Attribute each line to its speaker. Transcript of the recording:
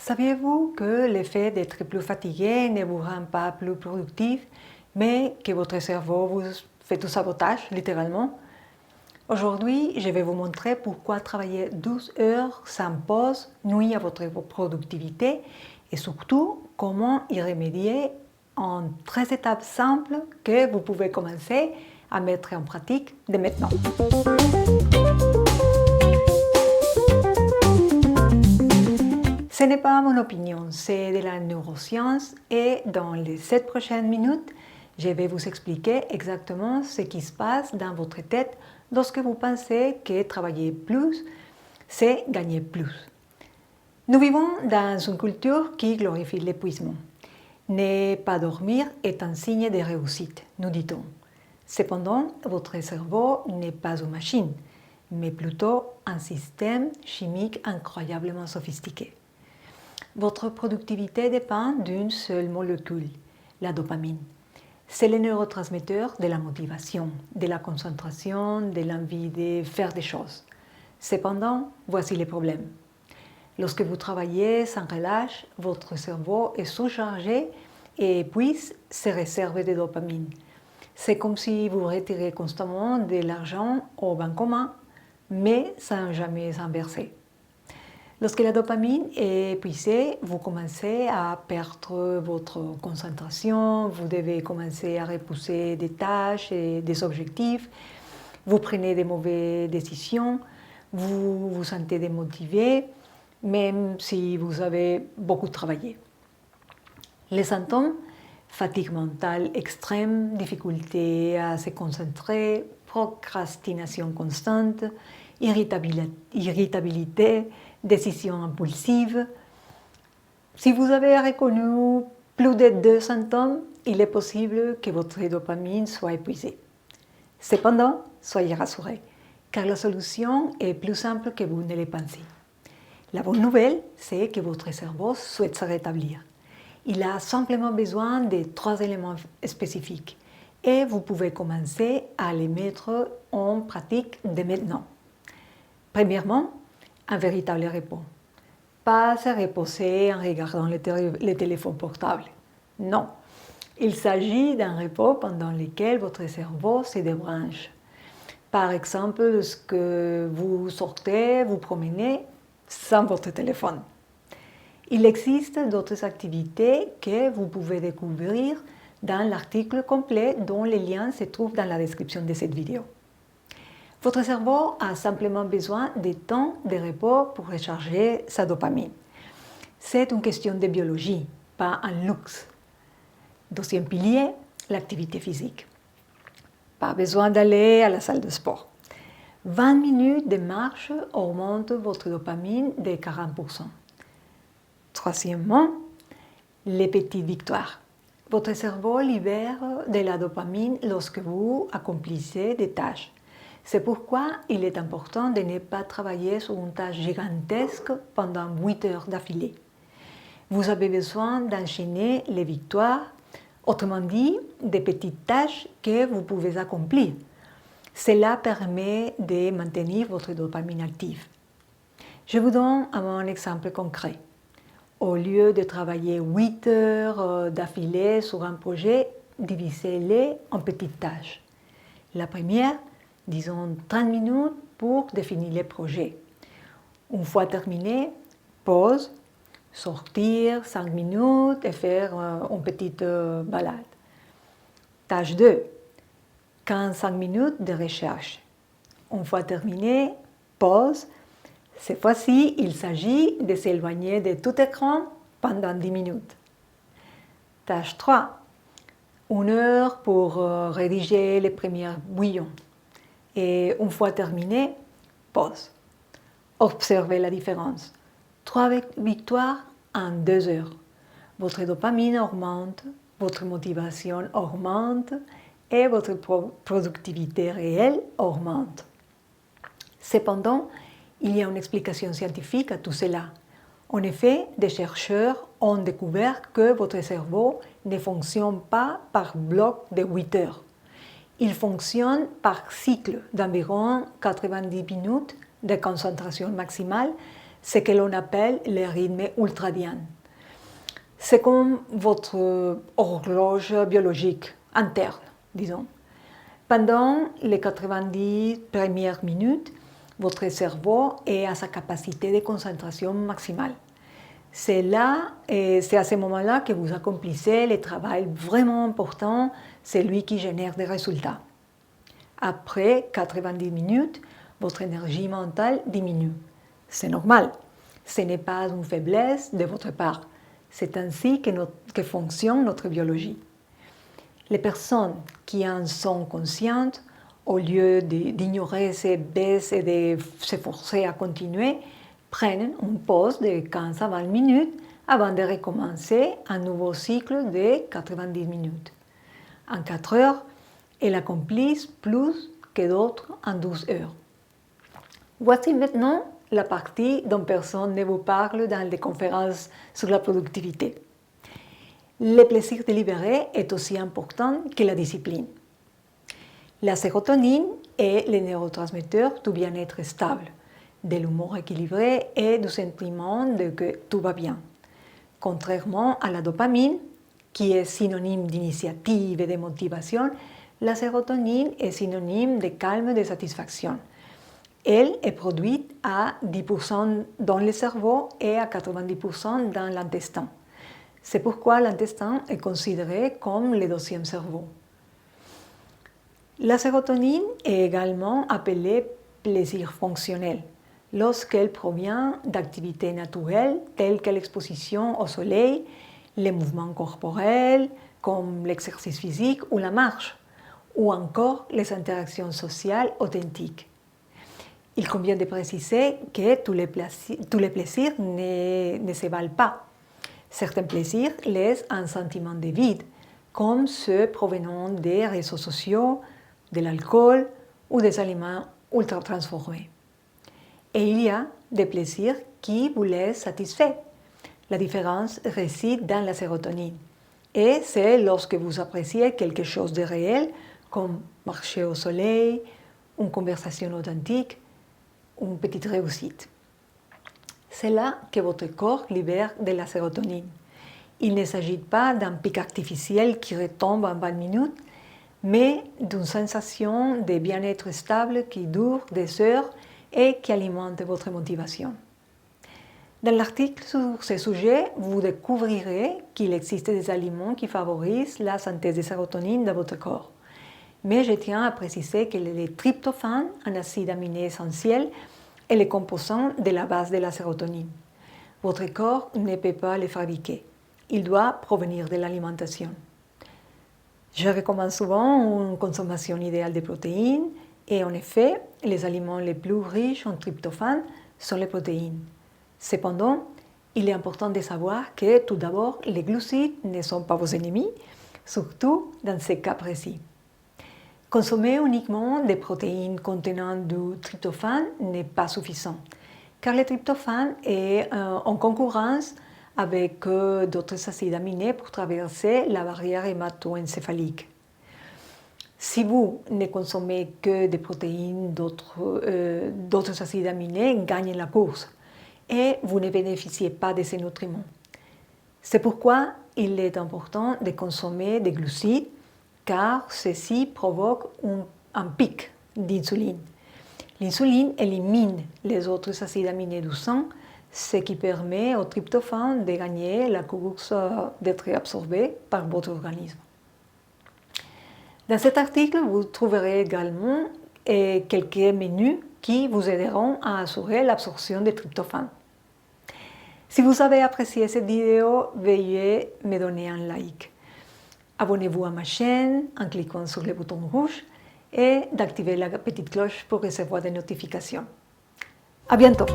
Speaker 1: Saviez-vous que l'effet d'être plus fatigué ne vous rend pas plus productif, mais que votre cerveau vous fait tout sabotage, littéralement? Aujourd'hui, je vais vous montrer pourquoi travailler 12 heures sans pause nuit à votre productivité et surtout comment y remédier en 13 étapes simples que vous pouvez commencer à mettre en pratique dès maintenant. Ce n'est pas mon opinion, c'est de la neuroscience et dans les 7 prochaines minutes, je vais vous expliquer exactement ce qui se passe dans votre tête lorsque vous pensez que travailler plus, c'est gagner plus. Nous vivons dans une culture qui glorifie l'épuisement. Ne pas dormir est un signe de réussite, nous dit-on. Cependant, votre cerveau n'est pas une machine, mais plutôt un système chimique incroyablement sophistiqué. Votre productivité dépend d'une seule molécule, la dopamine. C'est le neurotransmetteur de la motivation, de la concentration, de l'envie de faire des choses. Cependant, voici les problèmes. Lorsque vous travaillez sans relâche, votre cerveau est surchargé et épuise ses réserves de dopamine. C'est comme si vous retirez constamment de l'argent au bancomat, mais sans jamais en verser. Lorsque la dopamine est épuisée, vous commencez à perdre votre concentration, vous devez commencer à repousser des tâches et des objectifs, vous prenez des mauvaises décisions, vous vous sentez démotivé, même si vous avez beaucoup travaillé. Les symptômes, fatigue mentale extrême, difficulté à se concentrer, procrastination constante, irritabilité, décisions impulsives. Si vous avez reconnu plus de 2 symptômes, il est possible que votre dopamine soit épuisée. Cependant, soyez rassurés, car la solution est plus simple que vous ne le pensez. La bonne nouvelle, c'est que votre cerveau souhaite se rétablir. Il a simplement besoin de 3 éléments spécifiques et vous pouvez commencer à les mettre en pratique dès maintenant. Premièrement, un véritable repos. Pas se reposer en regardant le téléphone portable. Non, il s'agit d'un repos pendant lequel votre cerveau se débranche. Par exemple, lorsque vous sortez, vous promenez sans votre téléphone. Il existe d'autres activités que vous pouvez découvrir dans l'article complet dont les liens se trouvent dans la description de cette vidéo. Votre cerveau a simplement besoin de temps de repos pour recharger sa dopamine. C'est une question de biologie, pas un luxe. Deuxième pilier, l'activité physique. Pas besoin d'aller à la salle de sport. 20 minutes de marche augmentent votre dopamine de 40%. Troisièmement, les petites victoires. Votre cerveau libère de la dopamine lorsque vous accomplissez des tâches. C'est pourquoi il est important de ne pas travailler sur une tâche gigantesque pendant 8 heures d'affilée. Vous avez besoin d'enchaîner les victoires, autrement dit, des petites tâches que vous pouvez accomplir. Cela permet de maintenir votre dopamine active. Je vous donne un exemple concret. Au lieu de travailler 8 heures d'affilée sur un projet, divisez-les en petites tâches. La première, disons 30 minutes pour définir les projets. Une fois terminé, pause, sortir 5 minutes et faire une petite balade. Tâche 2, 15 minutes de recherche. Une fois terminé, pause. Cette fois-ci, il s'agit de s'éloigner de tout écran pendant 10 minutes. Tâche 3, 1 heure pour rédiger les premiers bouillons. Et une fois terminé, pause. Observez la différence. 3 victoires en 2 heures. Votre dopamine augmente, votre motivation augmente et votre productivité réelle augmente. Cependant, il y a une explication scientifique à tout cela. En effet, des chercheurs ont découvert que votre cerveau ne fonctionne pas par bloc de 8 heures. Il fonctionne par cycle d'environ 90 minutes de concentration maximale ce que l'on appelle le rythme ultradian. C'est comme votre horloge biologique interne, disons. Pendant les 90 premières minutes, votre cerveau est à sa capacité de concentration maximale. C'est à ce moment-là que vous accomplissez le travail vraiment important, celui qui génère des résultats. Après 90 minutes, votre énergie mentale diminue. C'est normal. Ce n'est pas une faiblesse de votre part. C'est ainsi que fonctionne notre biologie. Les personnes qui en sont conscientes, au lieu d'ignorer ces baisses et de s'efforcer à continuer, prennent une pause de 15 à 20 minutes avant de recommencer un nouveau cycle de 90 minutes. En 4 heures, elles accomplissent plus que d'autres en 12 heures. Voici maintenant la partie dont personne ne vous parle dans les conférences sur la productivité. Le plaisir délibéré est aussi important que la discipline. La sérotonine est le neurotransmetteur du bien-être stable, de l'humour équilibré et du sentiment de que tout va bien. Contrairement à la dopamine, qui est synonyme d'initiative et de motivation, la sérotonine est synonyme de calme et de satisfaction. Elle est produite à 10% dans le cerveau et à 90% dans l'intestin. C'est pourquoi l'intestin est considéré comme le deuxième cerveau. La sérotonine est également appelée plaisir fonctionnel lorsqu'elle provient d'activités naturelles telles que l'exposition au soleil, les mouvements corporels comme l'exercice physique ou la marche, ou encore les interactions sociales authentiques. Il convient de préciser que tous les plaisirs ne se valent pas. Certains plaisirs laissent un sentiment de vide, comme ceux provenant des réseaux sociaux, de l'alcool ou des aliments ultra transformés. Et il y a des plaisirs qui vous laissent satisfaits. La différence réside dans la sérotonine. Et c'est lorsque vous appréciez quelque chose de réel, comme marcher au soleil, une conversation authentique, une petite réussite. C'est là que votre corps libère de la sérotonine. Il ne s'agit pas d'un pic artificiel qui retombe en 20 minutes, mais d'une sensation de bien-être stable qui dure des heures et qui alimente votre motivation. Dans l'article sur ce sujet, vous découvrirez qu'il existe des aliments qui favorisent la synthèse de sérotonine dans votre corps. Mais je tiens à préciser que le tryptophane, un acide aminé essentiel, est le composant de la base de la sérotonine. Votre corps ne peut pas le fabriquer. Il doit provenir de l'alimentation. Je recommande souvent une consommation idéale de protéines et en effet, les aliments les plus riches en tryptophane sont les protéines. Cependant, il est important de savoir que tout d'abord, les glucides ne sont pas vos ennemis, surtout dans ces cas précis. Consommer uniquement des protéines contenant du tryptophane n'est pas suffisant, car le tryptophane est en concurrence avec d'autres acides aminés pour traverser la barrière hémato-encéphalique. Si vous ne consommez que des protéines, d'autres acides aminés gagnent la course et vous ne bénéficiez pas de ces nutriments. C'est pourquoi il est important de consommer des glucides, car ceci provoque un pic d'insuline. L'insuline élimine les autres acides aminés du sang, ce qui permet au tryptophane de gagner la course d'être absorbé par votre organisme. Dans cet article, vous trouverez également quelques menus qui vous aideront à assurer l'absorption de tryptophane. Si vous avez apprécié cette vidéo, veuillez me donner un like. Abonnez-vous à ma chaîne en cliquant sur le bouton rouge et d'activer la petite cloche pour recevoir des notifications. À bientôt!